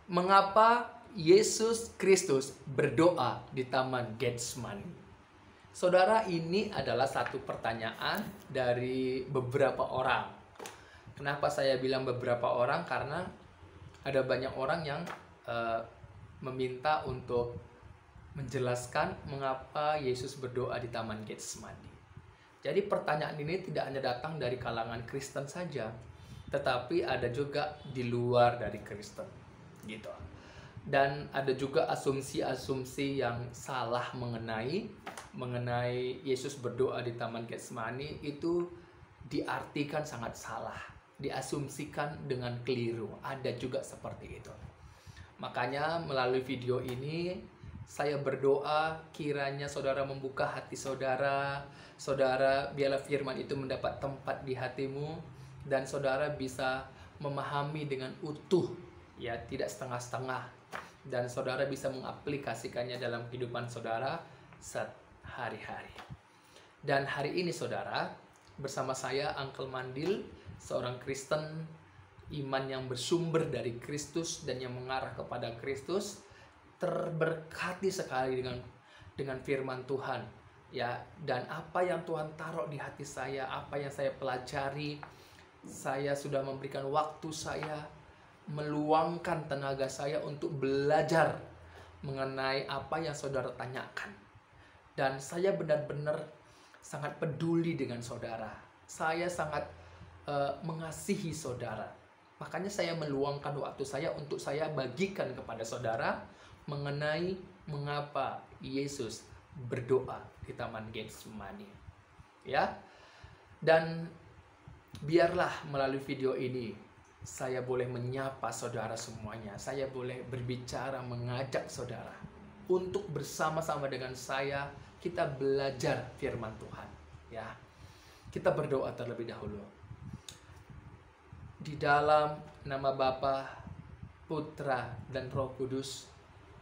Mengapa Yesus Kristus berdoa di Taman Getsemani? Saudara, ini adalah satu pertanyaan dari beberapa orang. Kenapa saya bilang beberapa orang? Karena ada banyak orang yang meminta untuk menjelaskan mengapa Yesus berdoa di Taman Getsemani. Jadi pertanyaan ini tidak hanya datang dari kalangan Kristen saja, tetapi ada juga di luar dari Kristen, gitu. Dan ada juga asumsi-asumsi yang salah mengenai Yesus berdoa di Taman Getsemani. Itu diartikan sangat salah, diasumsikan dengan keliru. Ada juga seperti itu. Makanya melalui video ini saya berdoa kiranya saudara membuka hati saudara. Saudara, biarlah firman itu mendapat tempat di hatimu dan saudara bisa memahami dengan utuh, ya, tidak setengah-setengah, dan saudara bisa mengaplikasikannya dalam kehidupan saudara sehari-hari. Dan hari ini saudara, bersama saya Uncle Mandil, seorang Kristen iman yang bersumber dari Kristus dan yang mengarah kepada Kristus, terberkati sekali dengan firman Tuhan, ya. Dan apa yang Tuhan taruh di hati saya, apa yang saya pelajari, saya sudah memberikan waktu saya, meluangkan tenaga saya untuk belajar mengenai apa yang saudara tanyakan. Dan saya benar-benar sangat peduli dengan saudara. Saya sangat mengasihi saudara. Makanya saya meluangkan waktu saya untuk saya bagikan kepada saudara mengenai mengapa Yesus berdoa di Taman Getsemani, ya. Dan biarlah melalui video ini saya boleh menyapa saudara semuanya. Saya boleh berbicara, mengajak saudara untuk bersama-sama dengan saya kita belajar firman Tuhan, ya. Kita berdoa terlebih dahulu. Di dalam nama Bapa, Putra, dan Roh Kudus,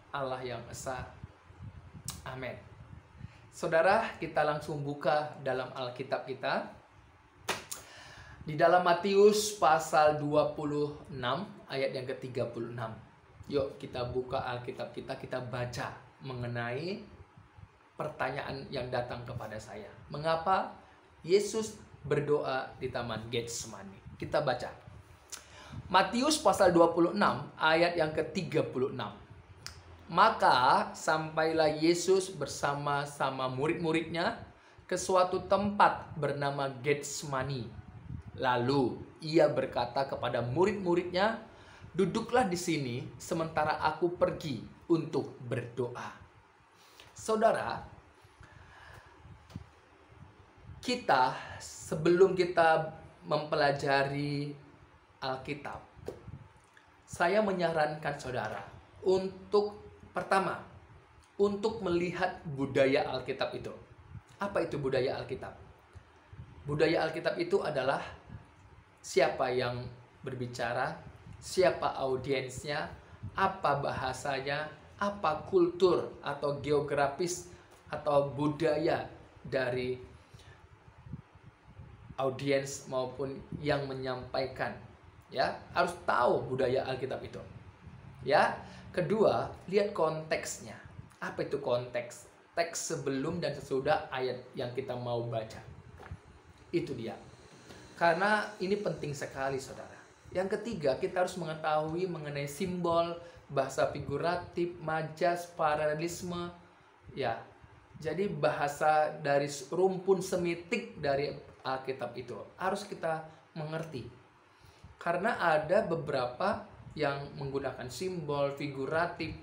Allah yang Esa. Amin. Saudara, kita langsung buka dalam Alkitab kita. Di dalam Matius pasal 26 ayat yang ke-36. Yuk kita buka Alkitab kita baca mengenai pertanyaan yang datang kepada saya. Mengapa Yesus berdoa di Taman Getsemani? Kita baca. Matius pasal 26 ayat yang ke-36. Maka sampailah Yesus bersama-sama murid-muridnya ke suatu tempat bernama Getsemani. Lalu ia berkata kepada murid-muridnya, "Duduklah di sini sementara aku pergi untuk berdoa." Saudara, sebelum kita mempelajari Alkitab, saya menyarankan saudara untuk pertama, untuk melihat budaya Alkitab itu. Apa itu budaya Alkitab? Budaya Alkitab itu adalah siapa yang berbicara, siapa audiensnya, apa bahasanya, apa kultur atau geografis atau budaya dari audiens maupun yang menyampaikan, ya. Harus tahu budaya Alkitab itu, ya. Kedua, lihat konteksnya. Apa itu konteks? Teks sebelum dan sesudah ayat yang kita mau baca. Itu dia. Karena ini penting sekali, saudara. Yang ketiga, kita harus mengetahui mengenai simbol, bahasa figuratif, majas, paralelisme, ya. Jadi bahasa dari rumpun semitik dari Alkitab itu harus kita mengerti. Karena ada beberapa yang menggunakan simbol figuratif.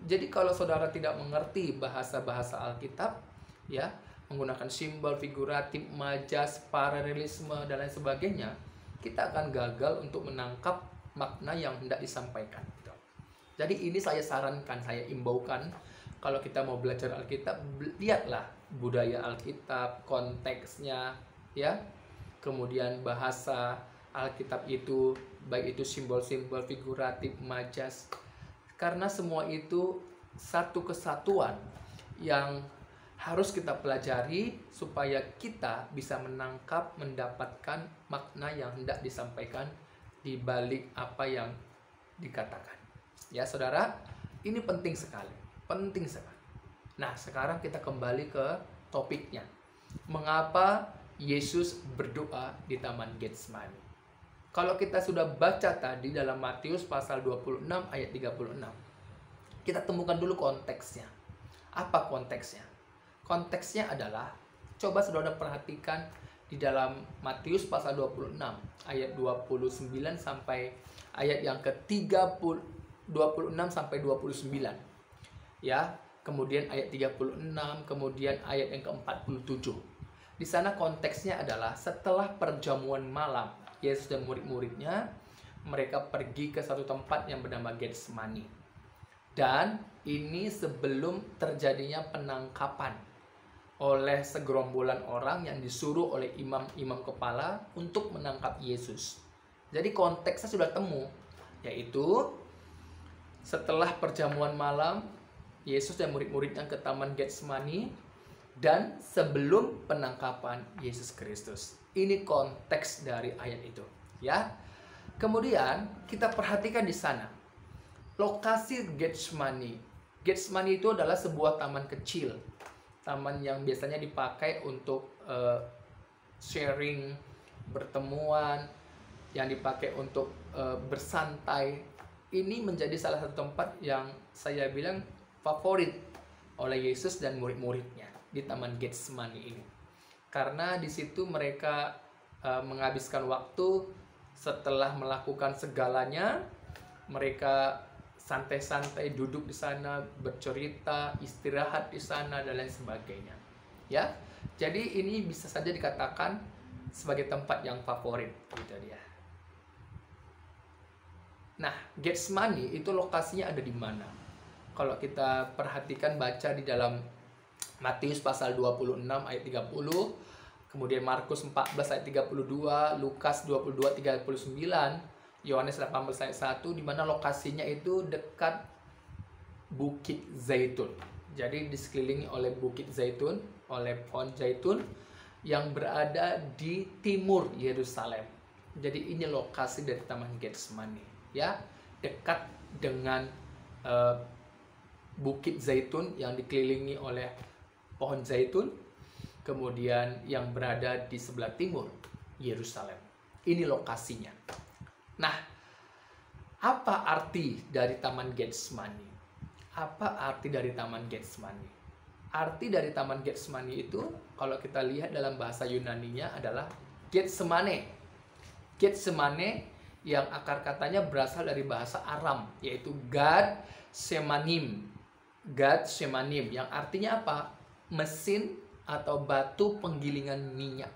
Jadi kalau saudara tidak mengerti bahasa-bahasa Alkitab, ya, menggunakan simbol figuratif, majas, paralelisme dan lain sebagainya, kita akan gagal untuk menangkap makna yang hendak disampaikan. Jadi ini saya sarankan, saya imbaukan, kalau kita mau belajar Alkitab, lihatlah budaya Alkitab, konteksnya, ya. Kemudian bahasa Alkitab itu, baik itu simbol-simbol figuratif, majas, karena semua itu satu kesatuan yang harus kita pelajari supaya kita bisa menangkap, mendapatkan makna yang hendak disampaikan di balik apa yang dikatakan. Ya, Saudara, ini penting sekali. Penting sekali. Nah, sekarang kita kembali ke topiknya. Mengapa Yesus berdoa di Taman Getsemani? Kalau kita sudah baca tadi dalam Matius pasal 26 ayat 36, kita temukan dulu konteksnya. Apa konteksnya? Konteksnya adalah, coba saudara perhatikan di dalam Matius pasal 26 ayat 29 sampai ayat yang ke-30, 26 sampai 29. Ya, kemudian ayat 36, kemudian ayat yang ke-47. Di sana konteksnya adalah setelah perjamuan malam, Yesus dan murid-muridnya, mereka pergi ke satu tempat yang bernama Getsemani. Dan ini sebelum terjadinya penangkapan oleh segerombolan orang yang disuruh oleh imam-imam kepala untuk menangkap Yesus. Jadi konteksnya sudah temu, yaitu setelah perjamuan malam, Yesus dan murid-muridnya ke Taman Getsemani, dan sebelum penangkapan Yesus Kristus. Ini konteks dari ayat itu, ya. Kemudian kita perhatikan di sana lokasi Getsemani. Getsemani itu adalah sebuah taman kecil, taman yang biasanya dipakai untuk sharing, pertemuan, yang dipakai untuk bersantai. Ini menjadi salah satu tempat yang saya bilang favorit oleh Yesus dan murid-muridnya di Taman Getsemani ini. Karena di situ mereka menghabiskan waktu setelah melakukan segalanya. Mereka santai-santai duduk di sana, bercerita, istirahat di sana, dan lain sebagainya. Ya, jadi ini bisa saja dikatakan sebagai tempat yang favorit, gitu dia. Nah, Getsemani itu lokasinya ada di mana? Kalau kita perhatikan, baca di dalam Matius pasal 26 ayat 30, kemudian Markus 14 ayat 32, Lukas 22 39, Yohanes 18 ayat 1, di mana lokasinya itu dekat Bukit Zaitun. Jadi disekelilingi oleh Bukit Zaitun, oleh pohon zaitun yang berada di timur Yerusalem. Jadi ini lokasi dari Taman Getsemani, ya, dekat dengan Bukit Zaitun yang dikelilingi oleh pohon zaitun, kemudian yang berada di sebelah timur Yerusalem. Ini lokasinya. Nah, apa arti dari Taman Getsemani? Apa arti dari Taman Getsemani? Arti dari Taman Getsemani itu, kalau kita lihat dalam bahasa Yunaninya adalah Getsemane. Getsemane yang akar katanya berasal dari bahasa Aram, yaitu Gad Semanim. Gad Semanim, yang artinya apa? Mesin atau batu penggilingan minyak.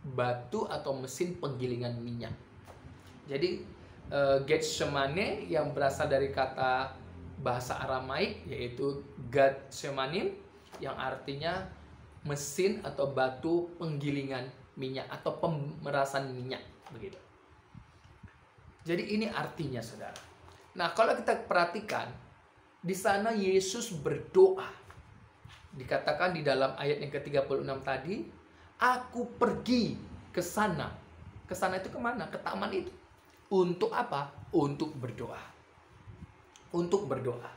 Batu atau mesin penggilingan minyak. Jadi Getsemane yang berasal dari kata bahasa Aramaik, yaitu Gad Semanim, yang artinya mesin atau batu penggilingan minyak atau pemerasan minyak, begitu. Jadi ini artinya, saudara. Nah, kalau kita perhatikan di sana Yesus berdoa. Dikatakan di dalam ayat yang ke-36 tadi, aku pergi ke sana. Ke sana itu kemana? Ke taman itu. Untuk apa? Untuk berdoa. Untuk berdoa.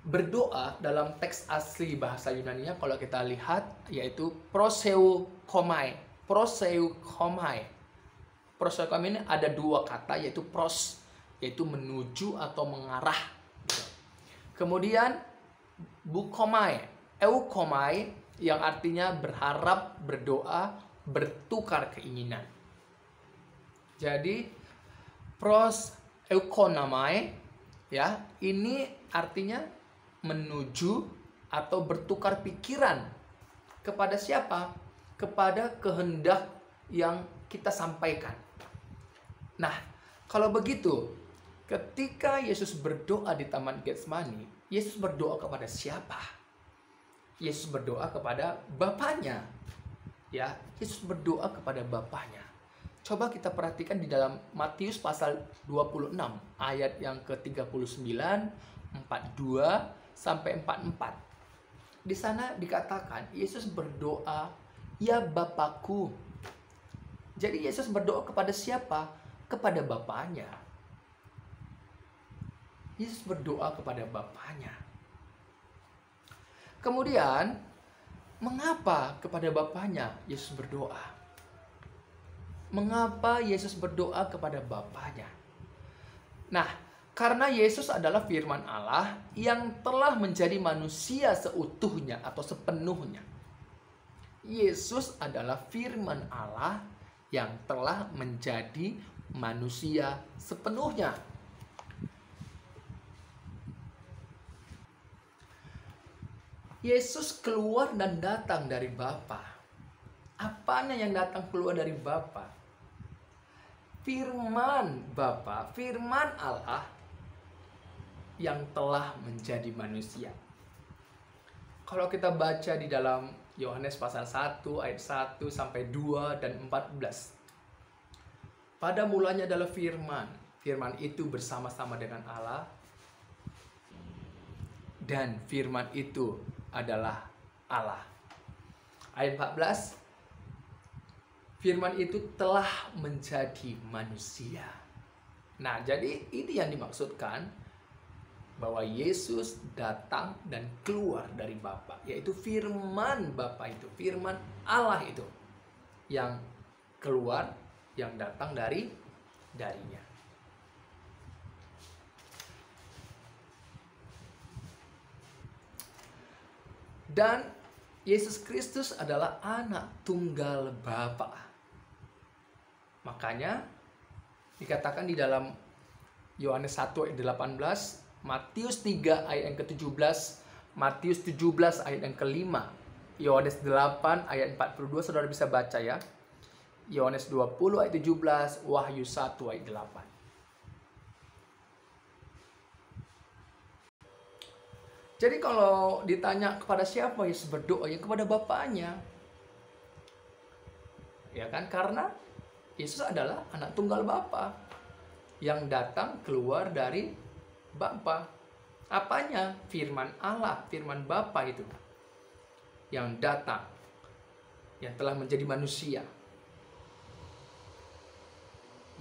Berdoa dalam teks asli bahasa Yunaninya kalau kita lihat yaitu proseukomai. Proseukomai. Proseukomai ini ada dua kata, yaitu pros, yaitu menuju atau mengarah. Kemudian bukomai, eukomai, yang artinya berharap, berdoa, bertukar keinginan. Jadi pros eukonamai, ya, ini artinya menuju atau bertukar pikiran kepada siapa? Kepada kehendak yang kita sampaikan. Nah, kalau begitu, ketika Yesus berdoa di Taman Getsemani, Yesus berdoa kepada siapa? Yesus berdoa kepada Bapaknya. Ya, Yesus berdoa kepada Bapaknya. Coba kita perhatikan di dalam Matius pasal 26 ayat yang ke-39, 42 sampai 44. Di sana dikatakan Yesus berdoa, "Ya Bapakku." Jadi Yesus berdoa kepada siapa? Kepada Bapaknya. Yesus berdoa kepada Bapanya. Kemudian, mengapa kepada Bapanya Yesus berdoa? Mengapa Yesus berdoa kepada Bapanya? Nah, karena Yesus adalah firman Allah yang telah menjadi manusia seutuhnya atau sepenuhnya. Yesus adalah firman Allah yang telah menjadi manusia sepenuhnya. Yesus keluar dan datang dari Bapa. Apanya yang datang keluar dari Bapa? Firman Bapa, firman Allah yang telah menjadi manusia. Kalau kita baca di dalam Yohanes pasal 1 ayat 1 sampai 2 dan 14. Pada mulanya adalah firman. Firman itu bersama-sama dengan Allah. Dan firman itu adalah Allah. Ayat 14. Firman itu telah menjadi manusia. Nah, jadi ini yang dimaksudkan bahwa Yesus datang dan keluar dari Bapa, yaitu firman Bapa itu, firman Allah itu yang keluar, yang datang darinya. Dan Yesus Kristus adalah anak tunggal Bapa. Makanya dikatakan di dalam Yohanes 1 ayat 18, Matius 3 ayat yang ke-17, Matius 17 ayat yang ke-5, Yohanes 8 ayat 42, saudara bisa baca ya. Yohanes 20 ayat 17, Wahyu 1 ayat 8. Jadi kalau ditanya kepada siapa Yesus berdoa, ya kepada Bapanya. Ya kan, karena Yesus adalah anak tunggal Bapa yang datang keluar dari Bapa. Apanya? Firman Allah, firman Bapa itu yang datang, yang telah menjadi manusia.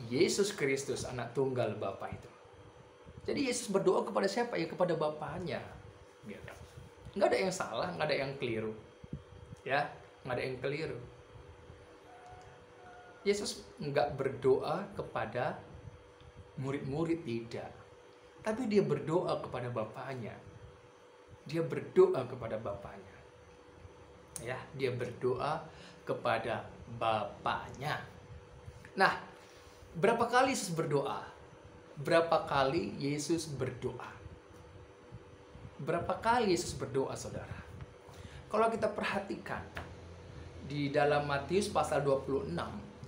Yesus Kristus anak tunggal Bapa itu. Jadi Yesus berdoa kepada siapa? Ya kepada Bapanya. Nggak ada yang salah, nggak ada yang keliru. Ya, nggak ada yang keliru. Yesus nggak berdoa kepada murid-murid, tidak. Tapi dia berdoa kepada Bapanya. Dia berdoa kepada Bapanya. Ya, dia berdoa kepada Bapanya. Nah, berapa kali Yesus berdoa? Berapa kali Yesus berdoa? Berapa kali Yesus berdoa, saudara? Kalau kita perhatikan di dalam Matius pasal 26,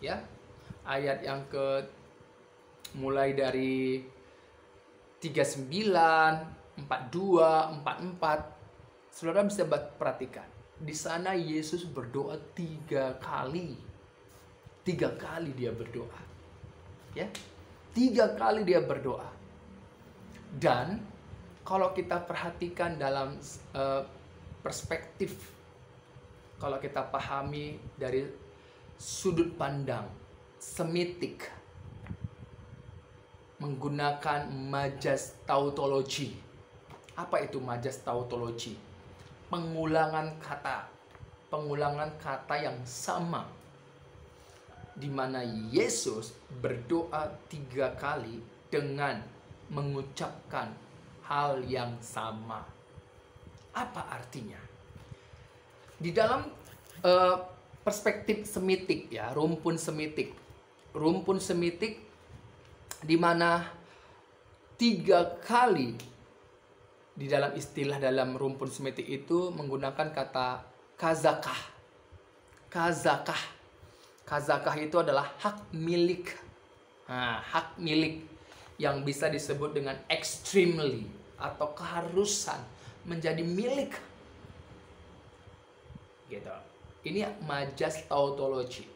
ya, ayat yang mulai dari 39, 42, 44, saudara bisa perhatikan. Di sana Yesus berdoa 3 kali. 3 kali dia berdoa. Ya, 3 kali dia berdoa. Dan kalau kita perhatikan dalam perspektif, kalau kita pahami dari sudut pandang semitik, menggunakan majas tautologi. Apa itu majas tautologi? Pengulangan kata yang sama, di mana Yesus berdoa 3 kali dengan mengucapkan hal yang sama. Apa artinya? Di dalam perspektif semitik, ya, rumpun semitik di mana 3 kali di dalam istilah dalam rumpun semitik itu menggunakan kata kazakah. Kazakah itu adalah hak milik. Nah, hak milik yang bisa disebut dengan extremely atau keharusan menjadi milik. Gitu. Ini majas tautologi.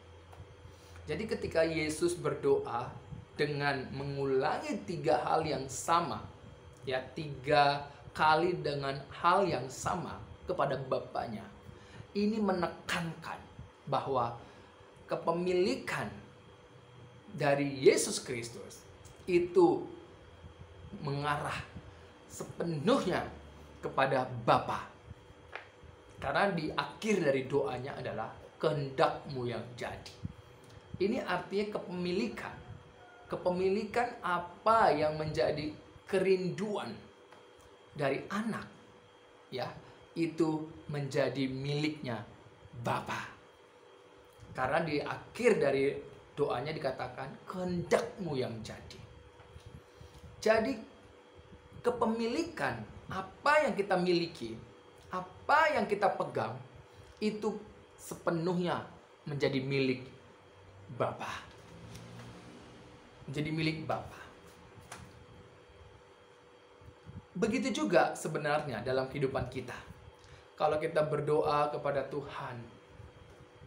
Jadi ketika Yesus berdoa dengan mengulangi 3 hal yang sama, ya, 3 kali dengan hal yang sama kepada Bapanya, ini menekankan bahwa kepemilikan dari Yesus Kristus itu mengarah sepenuhnya kepada Bapa. Karena di akhir dari doanya adalah kehendak-Mu yang jadi. Ini artinya kepemilikan. Kepemilikan apa yang menjadi kerinduan dari anak, ya, itu menjadi miliknya Bapa. Karena di akhir dari doanya dikatakan kehendak-Mu yang jadi. Jadi kepemilikan apa yang kita miliki, apa yang kita pegang, itu sepenuhnya menjadi milik Bapa. Menjadi milik Bapa. Begitu juga sebenarnya dalam kehidupan kita. Kalau kita berdoa kepada Tuhan,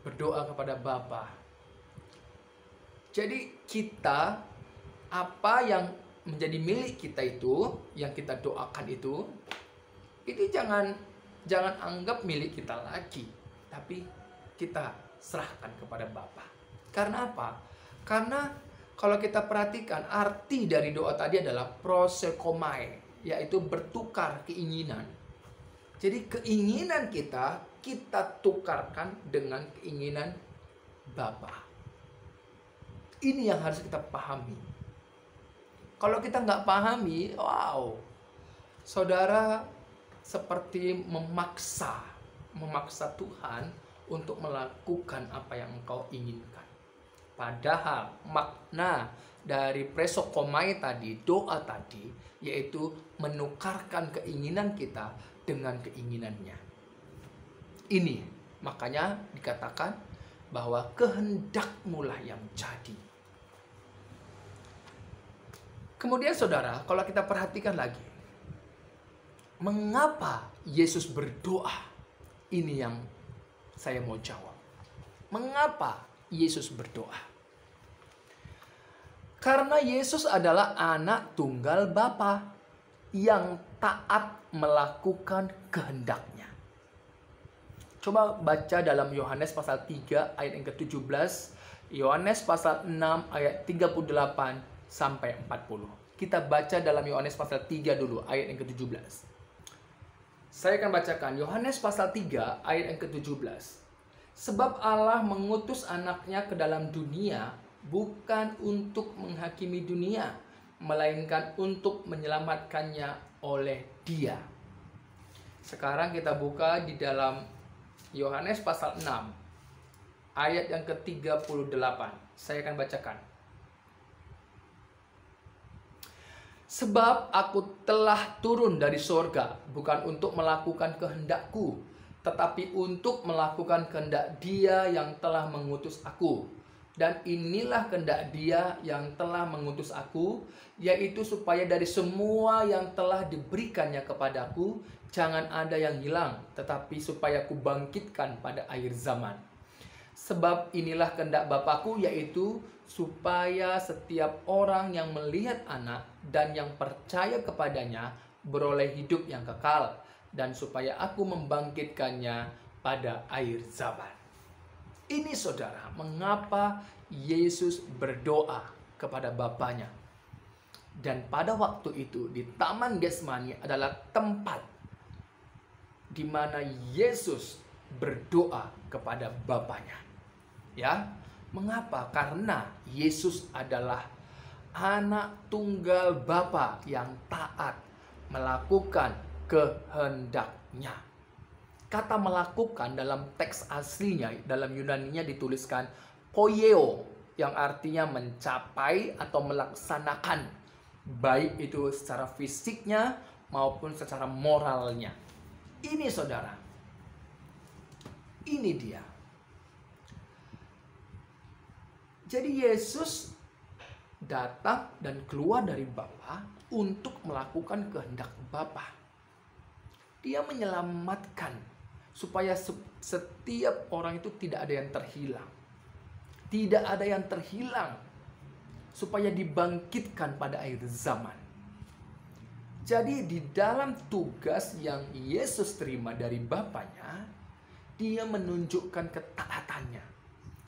berdoa kepada Bapa. Jadi kita, apa yang menjadi milik kita itu, yang kita doakan itu jangan anggap milik kita lagi, tapi kita serahkan kepada Bapa. Karena apa? Karena kalau kita perhatikan arti dari doa tadi adalah prosekomai, yaitu bertukar keinginan. Jadi keinginan kita tukarkan dengan keinginan Bapa. Ini yang harus kita pahami. Kalau kita nggak pahami, wow, saudara seperti memaksa Tuhan untuk melakukan apa yang engkau inginkan. Padahal makna dari presokomai tadi, doa tadi, yaitu menukarkan keinginan kita dengan keinginannya. Ini makanya dikatakan bahwa kehendak-Mu lah yang jadi. Kemudian saudara, kalau kita perhatikan lagi, mengapa Yesus berdoa? Ini yang saya mau jawab. Mengapa Yesus berdoa? Karena Yesus adalah anak tunggal Bapa yang taat melakukan kehendak-Nya. Coba baca dalam Yohanes pasal 3 ayat yang ke-17, Yohanes pasal 6 ayat 38 sampai 40. Kita baca dalam Yohanes pasal 3 dulu ayat yang ke-17. Saya akan bacakan Yohanes pasal 3 ayat yang ke-17. Sebab Allah mengutus anaknya ke dalam dunia bukan untuk menghakimi dunia, melainkan untuk menyelamatkannya oleh Dia. Sekarang kita buka di dalam Yohanes pasal 6 ayat yang ke-38. Saya akan bacakan. Sebab aku telah turun dari sorga bukan untuk melakukan kehendak-Ku, tetapi untuk melakukan kehendak Dia yang telah mengutus aku. Dan inilah kehendak Dia yang telah mengutus aku, yaitu supaya dari semua yang telah diberikannya kepadaku, jangan ada yang hilang, tetapi supaya aku bangkitkan pada akhir zaman. Sebab inilah kehendak Bapa-Ku, yaitu supaya setiap orang yang melihat anak dan yang percaya kepadanya beroleh hidup yang kekal, dan supaya aku membangkitkannya pada akhir zaman. Ini saudara, mengapa Yesus berdoa kepada Bapanya. Dan pada waktu itu di Taman Getsemani adalah tempat di mana Yesus berdoa kepada Bapanya. Ya, mengapa? Karena Yesus adalah anak tunggal Bapa yang taat melakukan kehendak-Nya. Kata melakukan dalam teks aslinya, dalam Yunaninya dituliskan poieo, yang artinya mencapai atau melaksanakan, baik itu secara fisiknya maupun secara moralnya. Ini saudara, ini dia. Jadi Yesus datang dan keluar dari Bapa untuk melakukan kehendak Bapa. Dia menyelamatkan supaya setiap orang itu tidak ada yang terhilang. Tidak ada yang terhilang. Supaya dibangkitkan pada akhir zaman. Jadi di dalam tugas yang Yesus terima dari Bapanya, Dia menunjukkan ketaatannya.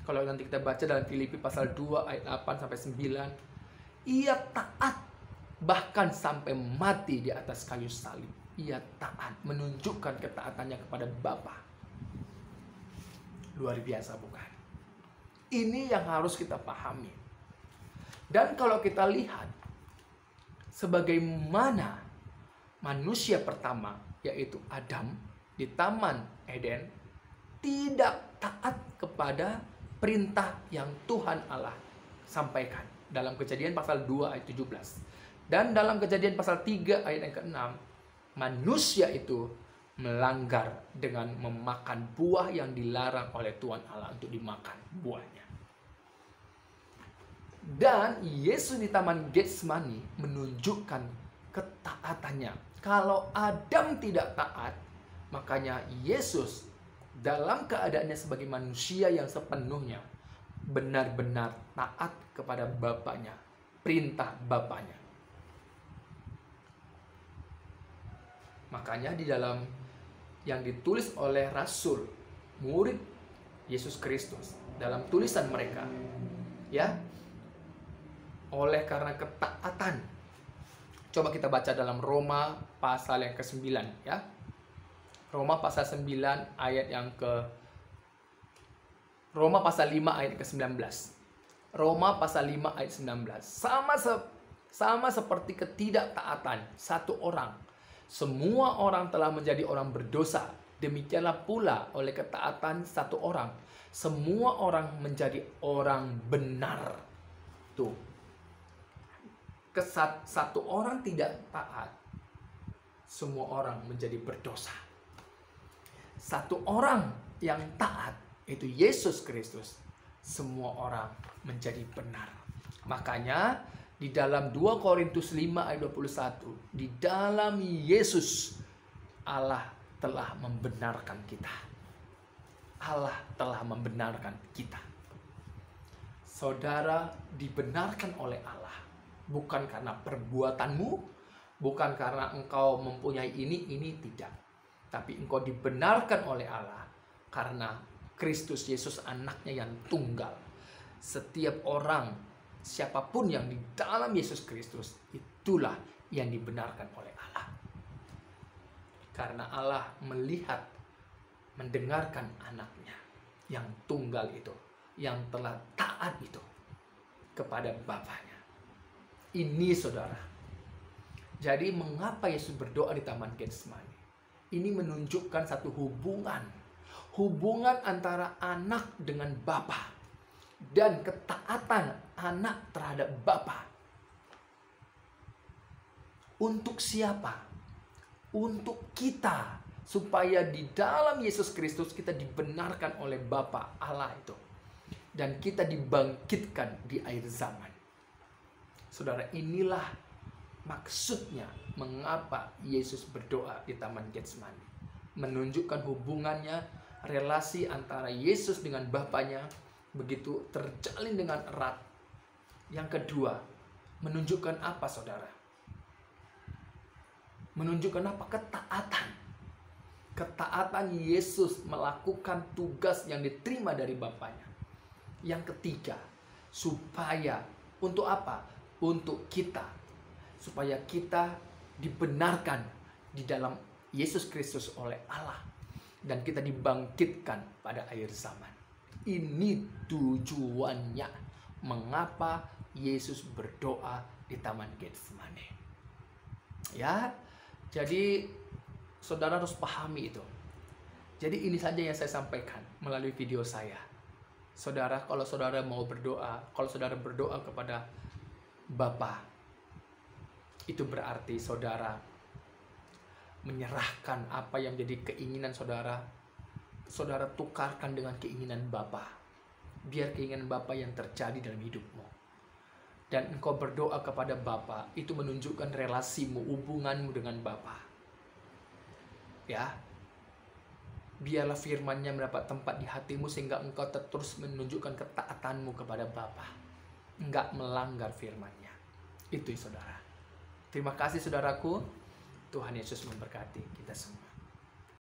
Kalau nanti kita baca dalam Filipi pasal 2 ayat 8 sampai 9, Ia taat bahkan sampai mati di atas kayu salib. Ia taat, menunjukkan ketaatannya kepada Bapa. Luar biasa, bukan? Ini yang harus kita pahami. Dan kalau kita lihat sebagaimana manusia pertama, yaitu Adam, di Taman Eden, tidak taat kepada perintah yang Tuhan Allah sampaikan. Dalam Kejadian pasal 2 ayat 17. Dan dalam Kejadian pasal 3 ayat yang ke-6, manusia itu melanggar dengan memakan buah yang dilarang oleh Tuhan Allah untuk dimakan buahnya. Dan Yesus di Taman Getsemani menunjukkan ketaatannya. Kalau Adam tidak taat, makanya Yesus dalam keadaannya sebagai manusia yang sepenuhnya benar-benar taat kepada Bapaknya, perintah Bapaknya. Makanya di dalam yang ditulis oleh Rasul, murid Yesus Kristus, dalam tulisan mereka, ya, oleh karena ketaatan. Coba kita baca dalam Roma pasal yang ke-9, ya. Roma pasal 9 ayat yang ke Roma pasal 5 ayat ke-19. Roma pasal 5 ayat 19. Sama seperti ketidaktaatan satu orang, semua orang telah menjadi orang berdosa. Demikianlah pula oleh ketaatan satu orang, semua orang menjadi orang benar. Tuh. Satu orang tidak taat, semua orang menjadi berdosa. Satu orang yang taat, itu Yesus Kristus, semua orang menjadi benar. Makanya di dalam 2 Korintus 5 ayat 21, di dalam Yesus Allah telah membenarkan kita. Allah telah membenarkan kita. Saudara dibenarkan oleh Allah bukan karena perbuatanmu, bukan karena engkau mempunyai ini tidak. Tapi engkau dibenarkan oleh Allah karena Kristus Yesus anaknya yang tunggal. Setiap orang, siapapun yang di dalam Yesus Kristus, itulah yang dibenarkan oleh Allah. Karena Allah melihat, mendengarkan anaknya yang tunggal itu, yang telah taat itu kepada Bapaknya. Ini saudara. Jadi mengapa Yesus berdoa di Taman Getsemani? Ini menunjukkan satu hubungan antara anak dengan Bapa dan ketaatan anak terhadap Bapa. Untuk siapa? Untuk kita, supaya di dalam Yesus Kristus kita dibenarkan oleh Bapa Allah itu, dan kita dibangkitkan di akhir zaman. Saudara, inilah maksudnya mengapa Yesus berdoa di Taman Getsemani. Menunjukkan hubungannya, relasi antara Yesus dengan Bapaknya begitu terjalin dengan erat. Yang kedua, menunjukkan apa saudara? Menunjukkan apa? Ketaatan. Ketaatan Yesus melakukan tugas yang diterima dari Bapaknya. Yang ketiga, supaya untuk apa? Untuk kita, supaya kita dibenarkan di dalam Yesus Kristus oleh Allah, dan kita dibangkitkan pada akhir zaman. Ini tujuannya mengapa Yesus berdoa di Taman Getsemani. Ya, jadi saudara harus pahami itu. Jadi ini saja yang saya sampaikan melalui video saya. Saudara, kalau saudara mau berdoa, kalau saudara berdoa kepada Bapa, itu berarti saudara menyerahkan apa yang jadi keinginan saudara. Saudara tukarkan dengan keinginan Bapa. Biar keinginan Bapa yang terjadi dalam hidupmu. Dan engkau berdoa kepada Bapa, itu menunjukkan relasimu, hubunganmu dengan Bapa. Ya. Biarlah firman-Nya mendapat tempat di hatimu sehingga engkau terus menunjukkan ketaatanmu kepada Bapa. Enggak melanggar firman-Nya. Itu saudara. Terima kasih saudaraku. Tuhan Yesus memberkati kita semua.